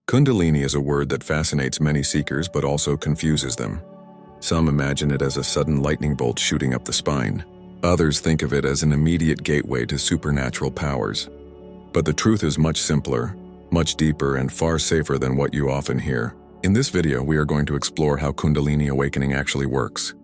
Kundalini is a word that fascinates many seekers but also confuses them. Some imagine it as a sudden lightning bolt shooting up the spine. Others think of it as an immediate gateway to supernatural powers. But the truth is much simpler, much deeper, and far safer than what you often hear. In this video, we are going to explore how Kundalini awakening actually works,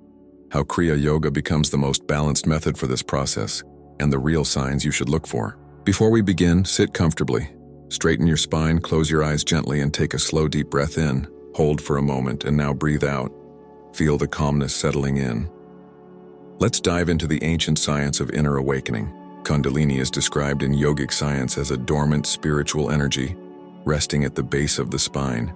how Kriya Yoga becomes the most balanced method for this process, and the real signs you should look for. Before we begin, sit comfortably. Straighten your spine, close your eyes gently, and take a slow, deep breath in. Hold for a moment, and now breathe out. Feel the calmness settling in. Let's dive into the ancient science of inner awakening. Kundalini is described in yogic science as a dormant spiritual energy, resting at the base of the spine.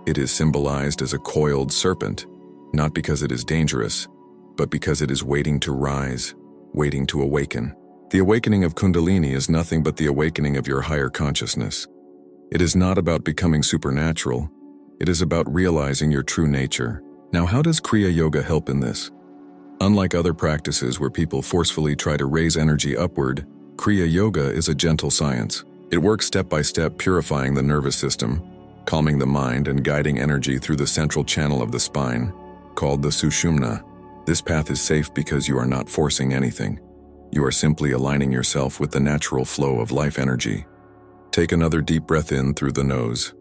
It is symbolized as a coiled serpent, not because it is dangerous, but because it is waiting to rise, waiting to awaken. The awakening of Kundalini is nothing but the awakening of your higher consciousness. It is not about becoming supernatural. It is about realizing your true nature. Now, how does Kriya Yoga help in this? Unlike other practices where people forcefully try to raise energy upward, Kriya Yoga is a gentle science. It works step by step, purifying the nervous system, calming the mind, and guiding energy through the central channel of the spine, called the Sushumna. This path is safe because you are not forcing anything. You are simply aligning yourself with the natural flow of life energy. Take another deep breath in through the nose.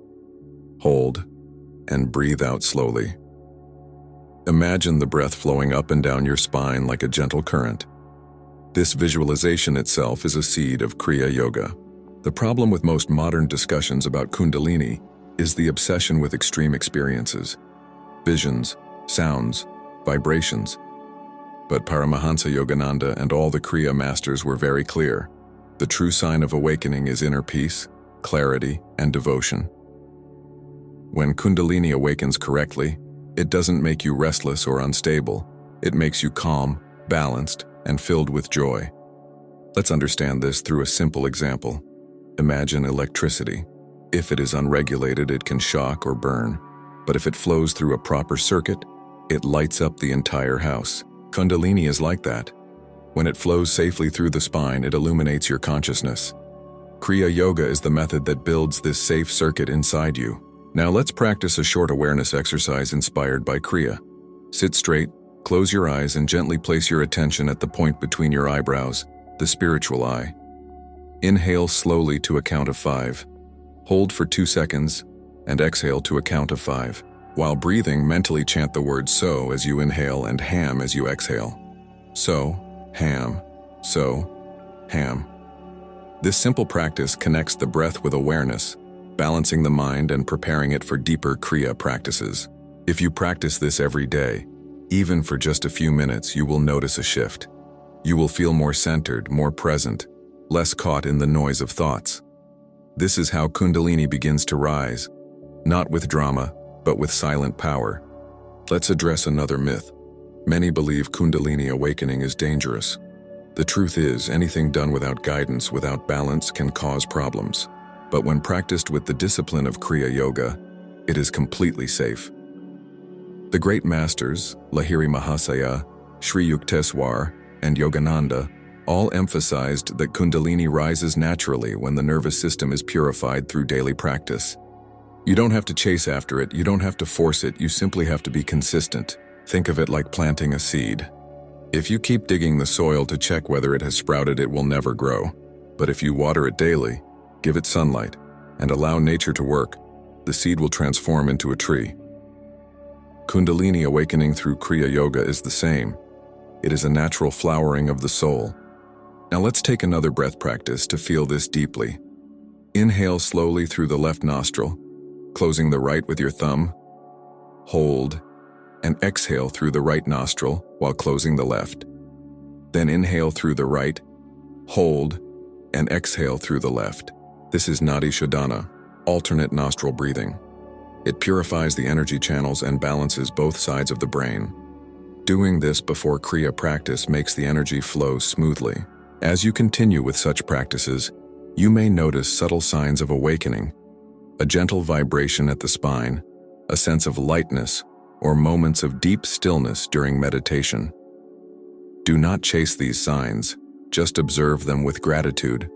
Hold, and breathe out slowly. Imagine the breath flowing up and down your spine like a gentle current. This visualization itself is a seed of Kriya Yoga. The problem with most modern discussions about Kundalini is the obsession with extreme experiences, visions, sounds, vibrations. But Paramahansa Yogananda and all the Kriya masters were very clear. The true sign of awakening is inner peace, clarity, and devotion. When Kundalini awakens correctly, it doesn't make you restless or unstable. It makes you calm, balanced, and filled with joy. Let's understand this through a simple example. Imagine electricity. If it is unregulated, it can shock or burn. But if it flows through a proper circuit, it lights up the entire house. Kundalini is like that. When it flows safely through the spine, it illuminates your consciousness. Kriya Yoga is the method that builds this safe circuit inside you. Now let's practice a short awareness exercise inspired by Kriya. Sit straight, close your eyes, and gently place your attention at the point between your eyebrows, the spiritual eye. Inhale slowly to a count of 5. Hold for 2 seconds, and exhale to a count of 5. While breathing, mentally chant the word "so" as you inhale and "ham" as you exhale. So, ham, so, ham. This simple practice connects the breath with awareness, balancing the mind and preparing it for deeper Kriya practices. If you practice this every day, even for just a few minutes, you will notice a shift. You will feel more centered, more present, less caught in the noise of thoughts. This is how Kundalini begins to rise, not with drama, but with silent power. Let's address another myth. Many believe Kundalini awakening is dangerous. The truth is, anything done without guidance, without balance, can cause problems. But when practiced with the discipline of Kriya Yoga, it is completely safe. The great masters, Lahiri Mahasaya, Sri Yukteswar, and Yogananda, all emphasized that Kundalini rises naturally when the nervous system is purified through daily practice. You don't have to chase after it, you don't have to force it, you simply have to be consistent. Think of it like planting a seed. If you keep digging the soil to check whether it has sprouted, it will never grow. But if you water it daily, give it sunlight, and allow nature to work, the seed will transform into a tree. Kundalini awakening through Kriya Yoga is the same. It is a natural flowering of the soul. Now let's take another breath practice to feel this deeply. Inhale slowly through the left nostril, closing the right with your thumb. Hold, and exhale through the right nostril while closing the left. Then inhale through the right, hold, and exhale through the left. This is Nadi Shodhana, alternate nostril breathing. It purifies the energy channels and balances both sides of the brain. Doing this before Kriya practice makes the energy flow smoothly. As you continue with such practices, you may notice subtle signs of awakening, a gentle vibration at the spine, a sense of lightness, or moments of deep stillness during meditation. Do not chase these signs, just observe them with gratitude.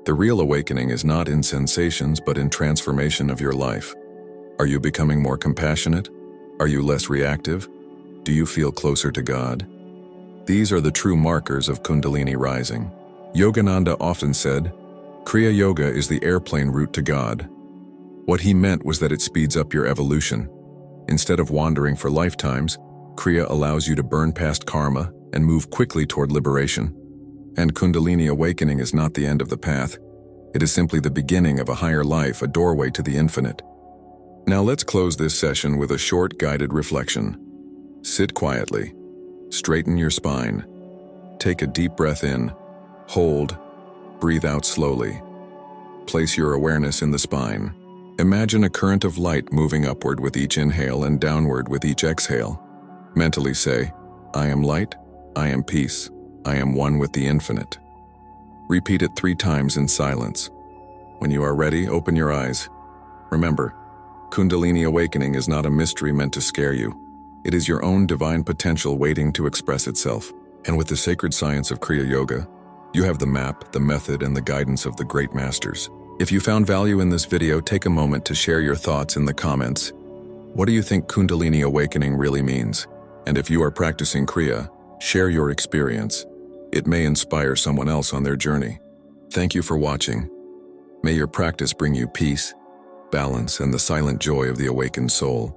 The real awakening is not in sensations but in transformation of your life. Are you becoming more compassionate? Are you less reactive? Do you feel closer to God? These are the true markers of Kundalini rising. Yogananda often said, Kriya Yoga is the airplane route to God. What he meant was that it speeds up your evolution. Instead of wandering for lifetimes, Kriya allows you to burn past karma and move quickly toward liberation. And Kundalini awakening is not the end of the path. It is simply the beginning of a higher life, a doorway to the infinite. Now let's close this session with a short guided reflection. Sit quietly. Straighten your spine. Take a deep breath in. Hold. Breathe out slowly. Place your awareness in the spine. Imagine a current of light moving upward with each inhale and downward with each exhale. Mentally say, I am light, I am peace, I am one with the infinite. Repeat it 3 times in silence. When you are ready, open your eyes. Remember, Kundalini awakening is not a mystery meant to scare you. It is your own divine potential waiting to express itself. And with the sacred science of Kriya Yoga, you have the map, the method, and the guidance of the great masters. If you found value in this video, take a moment to share your thoughts in the comments. What do you think Kundalini awakening really means? And if you are practicing Kriya, share your experience. It may inspire someone else on their journey. Thank you for watching. May your practice bring you peace, balance, and the silent joy of the awakened soul.